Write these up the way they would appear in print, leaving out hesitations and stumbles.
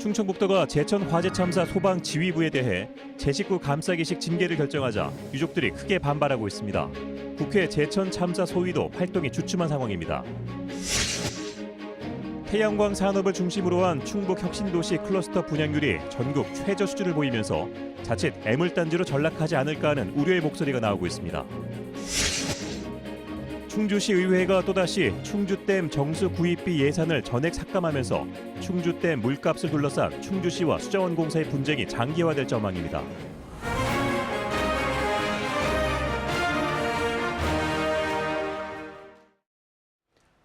충청북도가 제천 화재 참사 소방 지휘부에 대해 제 식구 감싸기식 징계를 결정하자 유족들이 크게 반발하고 있습니다. 국회 제천 참사 소위도 활동이 주춤한 상황입니다. 태양광 산업을 중심으로 한 충북 혁신도시 클러스터 분양률이 전국 최저 수준을 보이면서 자칫 애물단지로 전락하지 않을까 하는 우려의 목소리가 나오고 있습니다. 충주시 의회가 또다시 충주댐 정수 구입비 예산을 전액 삭감하면서 충주댐 물값을 둘러싼 충주시와 수자원공사의 분쟁이 장기화될 전망입니다.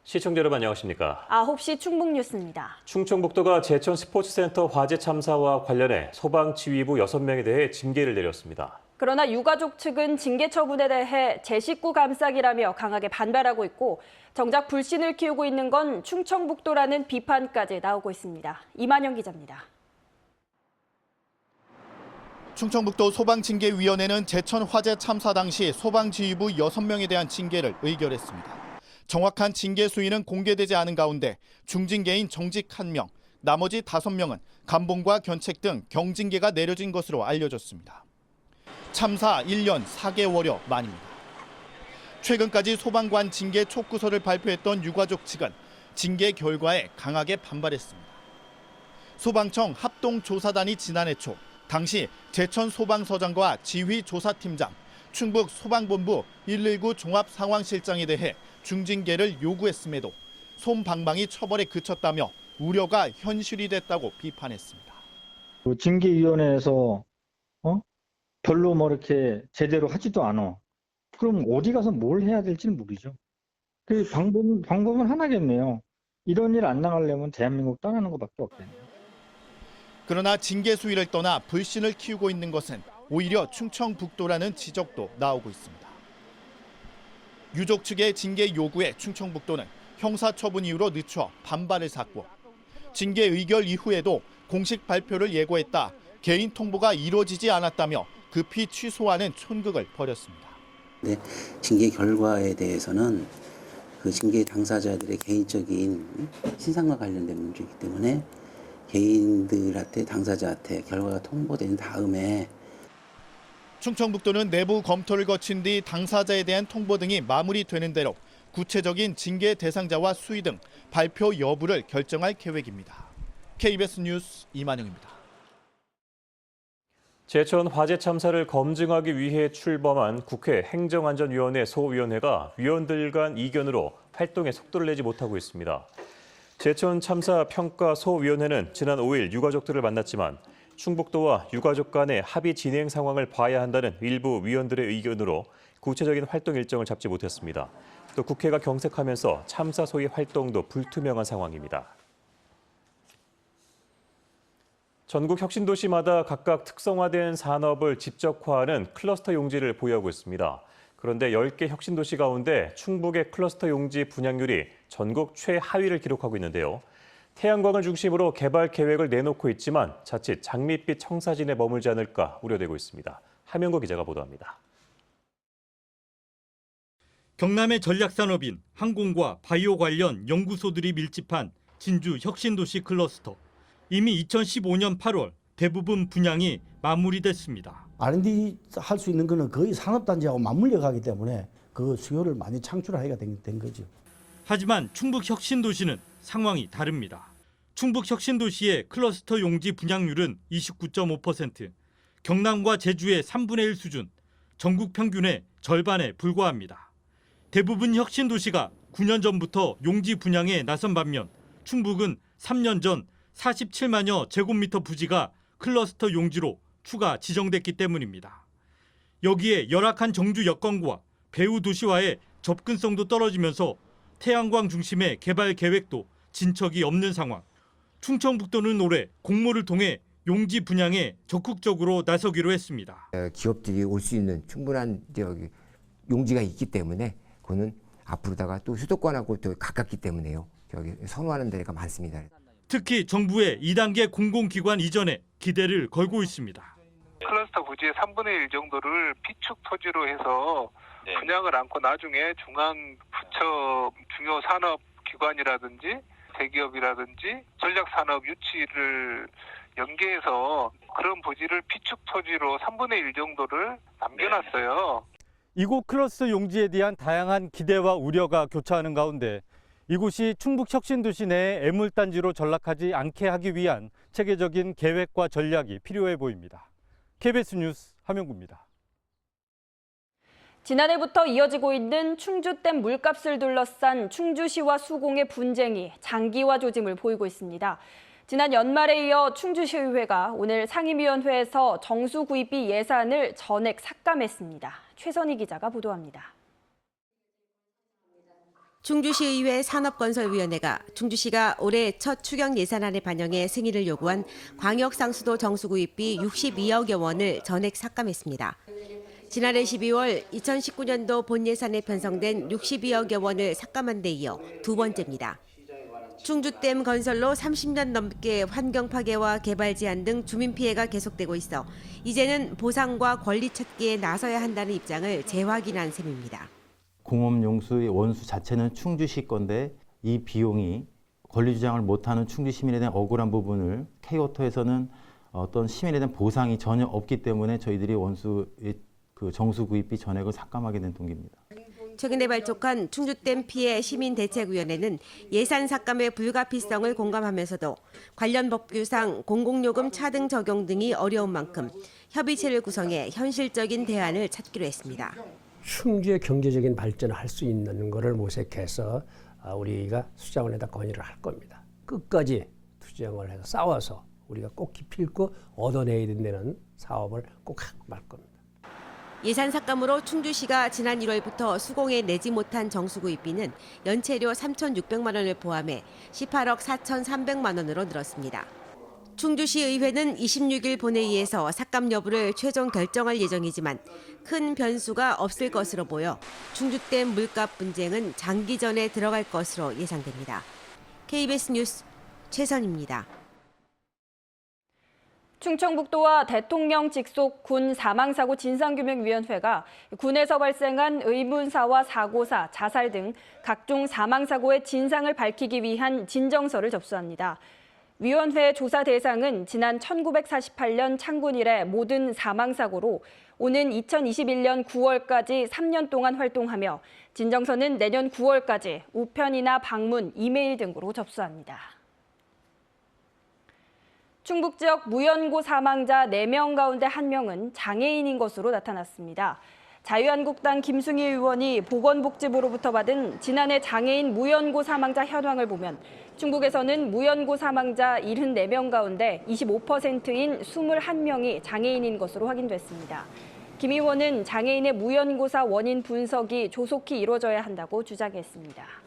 시청자 여러분 안녕하십니까? 9시 충북뉴스입니다. 충청북도가 제천 스포츠센터 화재 참사와 관련해 소방지휘부 6명에 대해 징계를 내렸습니다. 그러나 유가족 측은 징계 처분에 대해 제 식구 감싸기라며 강하게 반발하고 있고 정작 불신을 키우고 있는 건 충청북도라는 비판까지 나오고 있습니다. 이만영 기자입니다. 충청북도 소방징계위원회는 제천 화재 참사 당시 소방지휘부 6명에 대한 징계를 의결했습니다. 정확한 징계 수위는 공개되지 않은 가운데 중징계인 정직 1명, 나머지 5명은 감봉과 견책 등 경징계가 내려진 것으로 알려졌습니다. 참사 1년 4개월여 만입니다. 최근까지 소방관 징계 촉구서를 발표했던 유가족 측은 징계 결과에 강하게 반발했습니다. 소방청 합동조사단이 지난해 초 당시 제천 소방서장과 지휘조사팀장, 충북 소방본부 119 종합상황실장에 대해 중징계를 요구했음에도 솜방망이 처벌에 그쳤다며 우려가 현실이 됐다고 비판했습니다. 징계위원회에서 별로 이렇게 제대로 하지도 않아. 그럼 어디 가서 뭘 해야 될지는 모르죠. 그 방법은 하나겠네요. 이런 일 안 나가려면 대한민국 떠나는 것밖에 없겠네요. 그러나 징계 수위를 떠나 불신을 키우고 있는 것은 오히려 충청북도라는 지적도 나오고 있습니다. 유족 측의 징계 요구에 충청북도는 형사처분 이유로 늦춰 반발을 샀고 징계 의결 이후에도 공식 발표를 예고했다 개인 통보가 이루어지지 않았다며 급히 취소하는 촌극을 벌였습니다. 네, 징계 결과에 대해서는 그 징계 당사자들의 개인적인 신상과 관련된 문제이기 때문에 개인들한테 당사자한테 결과가 통보된 다음에 충청북도는 내부 검토를 거친 뒤 당사자에 대한 통보 등이 마무리되는 대로 구체적인 징계 대상자와 수위 등 발표 여부를 결정할 계획입니다. KBS 뉴스 이만영입니다. 제천 화재 참사를 검증하기 위해 출범한 국회 행정안전위원회 소위원회가 위원들 간 이견으로 활동에 속도를 내지 못하고 있습니다. 제천 참사 평가 소위원회는 지난 5일 유가족들을 만났지만 충북도와 유가족 간의 합의 진행 상황을 봐야 한다는 일부 위원들의 의견으로 구체적인 활동 일정을 잡지 못했습니다. 또 국회가 경색하면서 참사 소위 활동도 불투명한 상황입니다. 전국 혁신도시마다 각각 특성화된 산업을 집적화하는 클러스터 용지를 보유하고 있습니다. 그런데 10개 혁신도시 가운데 충북의 클러스터 용지 분양률이 전국 최하위를 기록하고 있는데요. 태양광을 중심으로 개발 계획을 내놓고 있지만 자칫 장밋빛 청사진에 머물지 않을까 우려되고 있습니다. 하명거 기자가 보도합니다. 경남의 전략산업인 항공과 바이오 관련 연구소들이 밀집한 진주 혁신도시 클러스터. 이미 2015년 8월 대부분 분양이 마무리됐습니다. R&D 할 수 있는 거는 거의 산업단지하고 맞물려 가기 때문에 그 수요를 많이 창출하기가 된 거죠. 하지만 충북 혁신도시는 상황이 다릅니다. 충북 혁신도시의 클러스터 용지 분양률은 29.5%, 경남과 제주의 3분의 1 수준, 전국 평균의 절반에 불과합니다. 대부분 혁신도시가 9년 전부터 용지 분양에 나선 반면 충북은 3년 전 47만여 제곱미터 부지가 클러스터 용지로 추가 지정됐기 때문입니다. 여기에 열악한 정주 여건과 배후 도시와의 접근성도 떨어지면서 태양광 중심의 개발 계획도 진척이 없는 상황. 충청북도는 올해 공모를 통해 용지 분양에 적극적으로 나서기로 했습니다. 기업들이 올 수 있는 충분한 용지가 있기 때문에 그거는 앞으로다가 또 수도권하고 또 가깝기 때문에요. 선호하는 데가 많습니다. 특히 정부의 2단계 공공기관 이전에 기대를 걸고 있습니다. 클러스터 부지의 3분의 1 정도를 비축 토지로 해서 분양을 안고 나중에 중앙 부처 중요 산업 기관이라든지 대기업이라든지 전략산업 유치를 연계해서 그런 부지를 비축 토지로 3분의 1 정도를 남겨놨어요. 이곳 클러스터 용지에 대한 다양한 기대와 우려가 교차하는 가운데 이곳이 충북 혁신도시 내 애물단지로 전락하지 않게 하기 위한 체계적인 계획과 전략이 필요해 보입니다. KBS 뉴스 함영구입니다. 지난해부터 이어지고 있는 충주댐 물값을 둘러싼 충주시와 수공의 분쟁이 장기화 조짐을 보이고 있습니다. 지난 연말에 이어 충주시의회가 오늘 상임위원회에서 정수구입비 예산을 전액 삭감했습니다. 최선희 기자가 보도합니다. 충주시의회 산업건설위원회가 충주시가 올해 첫 추경 예산안에 반영해 승인을 요구한 광역상수도 정수구입비 62억여 원을 전액 삭감했습니다. 지난해 12월 2019년도 본 예산에 편성된 62억여 원을 삭감한 데 이어 두 번째입니다. 충주댐 건설로 30년 넘게 환경 파괴와 개발 제한 등 주민 피해가 계속되고 있어 이제는 보상과 권리 찾기에 나서야 한다는 입장을 재확인한 셈입니다. 공업용수의 원수 자체는 충주시 건데 이 비용이 권리 주장을 못하는 충주 시민에 대한 억울한 부분을 K워터에서는 어떤 시민에 대한 보상이 전혀 없기 때문에 저희들이 원수의 정수 구입비 전액을 삭감하게 된 동기입니다. 최근에 발족한 충주댐 피해 시민대책위원회는 예산 삭감의 불가피성을 공감하면서도 관련 법규상 공공요금 차등 적용 등이 어려운 만큼 협의체를 구성해 현실적인 대안을 찾기로 했습니다. 충주의 경제적인 발전을 할 수 있는 것을 모색해서 우리가 수자원에다 건의를 할 겁니다. 끝까지 투쟁을 해서 싸워서 우리가 꼭 기필코 얻어내야 된다는 사업을 꼭 하고 말 겁니다. 예산 삭감으로 충주시가 지난 1월부터 수공에 내지 못한 정수구입비는 연체료 3,600만 원을 포함해 18억 4,300만 원으로 늘었습니다. 충주시의회는 26일 본회의에서 삭감 여부를 최종 결정할 예정이지만 큰 변수가 없을 것으로 보여 충주댐 물값 분쟁은 장기전에 들어갈 것으로 예상됩니다. KBS 뉴스 최선입니다. 충청북도와 대통령 직속 군 사망사고 진상규명위원회가 군에서 발생한 의문사와 사고사, 자살 등 각종 사망사고의 진상을 밝히기 위한 진정서를 접수합니다. 위원회 조사 대상은 지난 1948년 창군 이래 모든 사망사고로 오는 2021년 9월까지 3년 동안 활동하며 진정서는 내년 9월까지 우편이나 방문, 이메일 등으로 접수합니다. 충북 지역 무연고 사망자 4명 가운데 1명은 장애인인 것으로 나타났습니다. 자유한국당 김승희 의원이 보건복지부로부터 받은 지난해 장애인 무연고 사망자 현황을 보면 충북에서는 무연고 사망자 74명 가운데 25%인 21명이 장애인인 것으로 확인됐습니다. 김 의원은 장애인의 무연고사 원인 분석이 조속히 이루어져야 한다고 주장했습니다.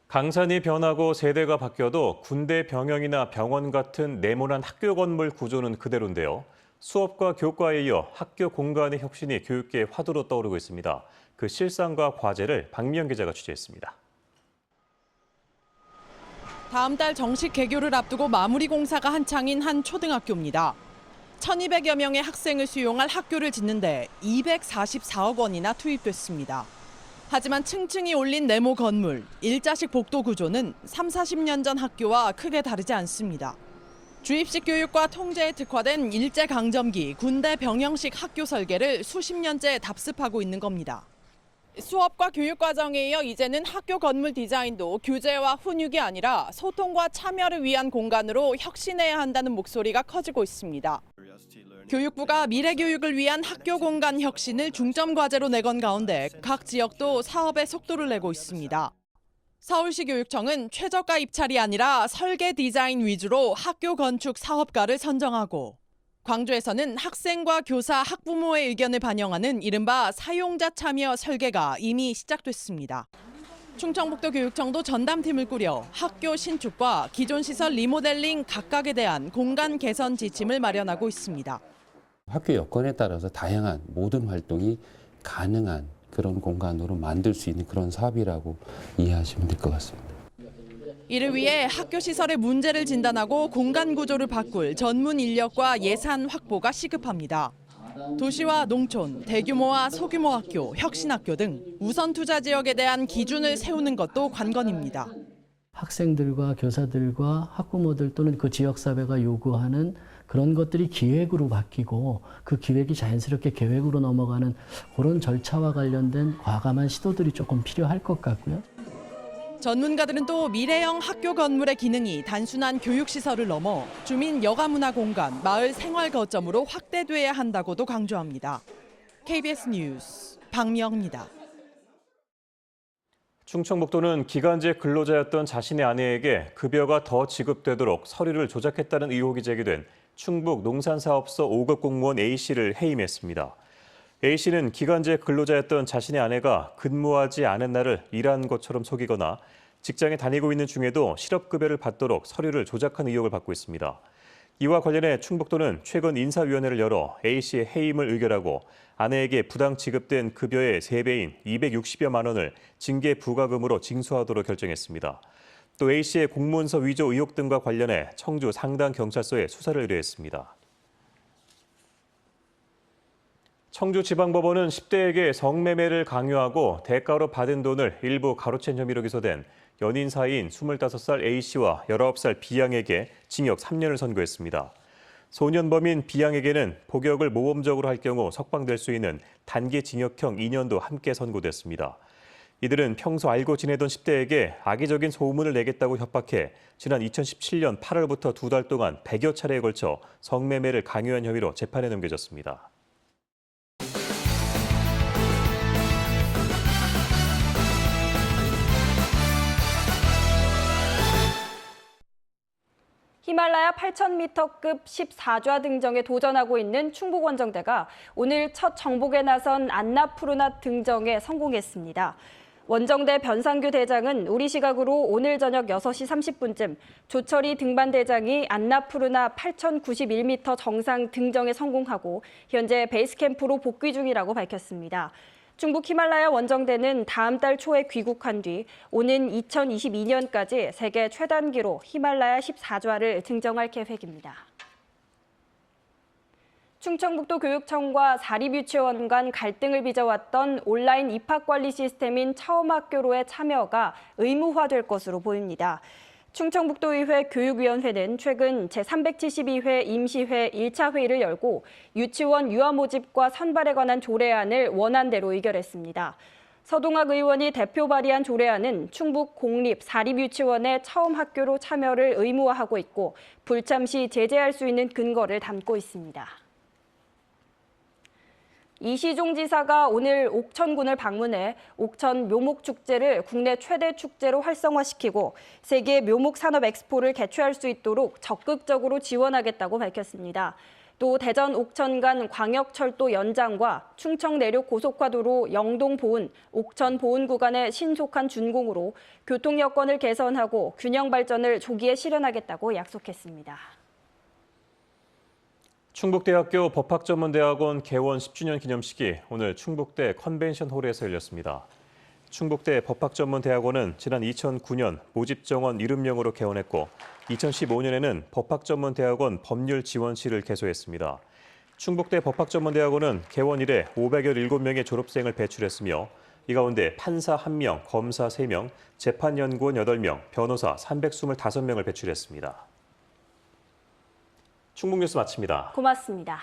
강산이 변하고 세대가 바뀌어도 군대 병영이나 병원 같은 네모난 학교 건물 구조는 그대로인데요. 수업과 교과에 이어 학교 공간의 혁신이 교육계의 화두로 떠오르고 있습니다. 그 실상과 과제를 박미영 기자가 취재했습니다. 다음 달 정식 개교를 앞두고 마무리 공사가 한창인 한 초등학교입니다. 1,200여 명의 학생을 수용할 학교를 짓는데 244억 원이나 투입됐습니다. 하지만 층층이 올린 네모 건물, 일자식 복도 구조는 30-40년 전 학교와 크게 다르지 않습니다. 주입식 교육과 통제에 특화된 일제강점기 군대 병영식 학교 설계를 수십 년째 답습하고 있는 겁니다. 수업과 교육 과정에 이어 이제는 학교 건물 디자인도 교재와 훈육이 아니라 소통과 참여를 위한 공간으로 혁신해야 한다는 목소리가 커지고 있습니다. 교육부가 미래 교육을 위한 학교 공간 혁신을 중점 과제로 내건 가운데 각 지역도 사업에 속도를 내고 있습니다. 서울시 교육청은 최저가 입찰이 아니라 설계 디자인 위주로 학교 건축 사업가를 선정하고 광주에서는 학생과 교사, 학부모의 의견을 반영하는 이른바 사용자 참여 설계가 이미 시작됐습니다. 충청북도 교육청도 전담팀을 꾸려 학교 신축과 기존 시설 리모델링 각각에 대한 공간 개선 지침을 마련하고 있습니다. 학교 여건에 따라서 다양한 모든 활동이 가능한 그런 공간으로 만들 수 있는 그런 사업이라고 이해하시면 될 것 같습니다. 이를 위해 학교 시설의 문제를 진단하고 공간 구조를 바꿀 전문 인력과 예산 확보가 시급합니다. 도시와 농촌, 대규모와 소규모 학교, 혁신학교 등 우선 투자 지역에 대한 기준을 세우는 것도 관건입니다. 학생들과 교사들과 학부모들 또는 그 지역사회가 요구하는 그런 것들이 기획으로 바뀌고 그 기획이 자연스럽게 계획으로 넘어가는 그런 절차와 관련된 과감한 시도들이 조금 필요할 것 같고요. 전문가들은 또 미래형 학교 건물의 기능이 단순한 교육시설을 넘어 주민 여가문화 공간, 마을 생활 거점으로 확대돼야 한다고도 강조합니다. KBS 뉴스 박미영입니다. 충청북도는 기간제 근로자였던 자신의 아내에게 급여가 더 지급되도록 서류를 조작했다는 의혹이 제기된 충북 농산사업소 5급 공무원 A씨를 해임했습니다. A씨는 기간제 근로자였던 자신의 아내가 근무하지 않은 날을 일한 것처럼 속이거나 직장에 다니고 있는 중에도 실업급여를 받도록 서류를 조작한 의혹을 받고 있습니다. 이와 관련해 충북도는 최근 인사위원회를 열어 A씨의 해임을 의결하고 아내에게 부당 지급된 급여의 3배인 260여만 원을 징계 부과금으로 징수하도록 결정했습니다. 또 A씨의 공문서 위조 의혹 등과 관련해 청주 상당경찰서에 수사를 의뢰했습니다. 청주지방법원은 10대에게 성매매를 강요하고 대가로 받은 돈을 일부 가로챈 혐의로 기소된 연인 사이인 25살 A씨와 19살 B양에게 징역 3년을 선고했습니다. 소년범인 B양에게는 복역을 모범적으로 할 경우 석방될 수 있는 단기 징역형 2년도 함께 선고됐습니다. 이들은 평소 알고 지내던 10대에게 악의적인 소문을 내겠다고 협박해 지난 2017년 8월부터 2달 동안 100여 차례에 걸쳐 성매매를 강요한 혐의로 재판에 넘겨졌습니다. 히말라야 8,000m급 14좌 등정에 도전하고 있는 충북 원정대가 오늘 첫 정복에 나선 안나푸르나 등정에 성공했습니다. 원정대 변상규 대장은 우리 시각으로 오늘 저녁 6시 30분쯤 조철희 등반대장이 안나푸르나 8,091m 정상 등정에 성공하고 현재 베이스 캠프로 복귀 중이라고 밝혔습니다. 충북 히말라야 원정대는 다음 달 초에 귀국한 뒤 오는 2022년까지 세계 최단기로 히말라야 14좌를 등정할 계획입니다. 충청북도 교육청과 사립유치원 간 갈등을 빚어왔던 온라인 입학관리 시스템인 처음학교로의 참여가 의무화될 것으로 보입니다. 충청북도의회 교육위원회는 최근 제372회 임시회 1차 회의를 열고 유치원 유아 모집과 선발에 관한 조례안을 원안대로 의결했습니다. 서동학 의원이 대표 발의한 조례안은 충북 공립 사립유치원의 처음 학교로 참여를 의무화하고 있고 불참 시 제재할 수 있는 근거를 담고 있습니다. 이시종 지사가 오늘 옥천군을 방문해 옥천 묘목축제를 국내 최대 축제로 활성화시키고 세계 묘목산업 엑스포를 개최할 수 있도록 적극적으로 지원하겠다고 밝혔습니다. 또 대전 옥천 간 광역철도 연장과 충청 내륙 고속화도로 영동 보은, 옥천 보은 구간의 신속한 준공으로 교통 여건을 개선하고 균형 발전을 조기에 실현하겠다고 약속했습니다. 충북대학교 법학전문대학원 개원 10주년 기념식이 오늘 충북대 컨벤션홀에서 열렸습니다. 충북대 법학전문대학원은 지난 2009년 모집정원 이름명으로 개원했고 2015년에는 법학전문대학원 법률지원실을 개소했습니다. 충북대 법학전문대학원은 개원 이래 517명의 졸업생을 배출했으며 이 가운데 판사 1명, 검사 3명, 재판연구원 8명, 변호사 325명을 배출했습니다. 충북뉴스 마칩니다. 고맙습니다.